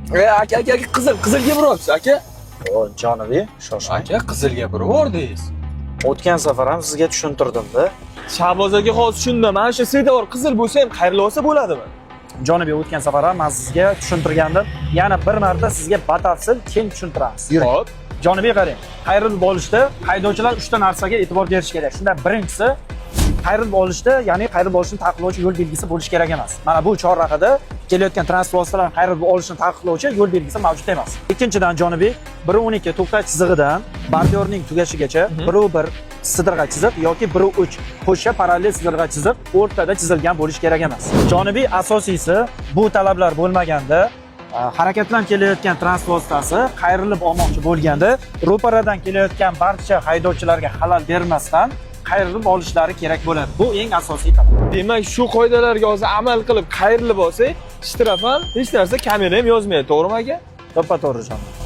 Aka qizilga buryapsiz aka. O Jonibiy, shoshmang. Aka qizilga buryapsiz. O'tgan safar ham sizga tushuntirdim-da. Shahboz aka hozir tushundim. Mana shu svetofor qizil bo'lsa ham qayerli olsa bo'ladimi? Jonibiy, o'tgan safar ham men sizga tushuntirgandim. Yana bir marta sizga batafsil keng tushuntiramiz. Yuring. Hop. Jonibiy qarang. Qayrilib olishda haydovchilar 3 ta narsaga e'tibor berish kerak. Shunda birinchisi qayrilib olishda, ya'ni qayrilib olishni taqiqlovchi yo'l belgisi bo'lishi kerak emas. Mana bu chorrahada kelayotgan transport vositalarini qayrilib olishni taqiqlovchi yo'l belgisi mavjud emas. Ikkinchidan Jonibiy, 1.12 to'xtash chizig'idan bordiyorning tugashigacha 1.1 sidirg'a chiziq yoki 1.3 qo'shcha parallel sidirg'a chiziq o'rtada chizilgan bo'lishi kerak emas. Jonibiy, asosiysi bu talablar bo'lmaganda harakatlanib kelayotgan transport vositasi qayrilib olmoqchi bo'lganda ro'paradan kelayotgan barcha haydovchilarga xalal bermasdan qayrilib olishlari kerak bo'ladi. Bu eng asosiy talab. Demak, shu qoidalarga hozir amal qilib qayrilib olsak, shtraf ham hech narsa kamera ham yozmaydi, to'g'rimi aka? To'ppa-to'g'ri Jonibiy.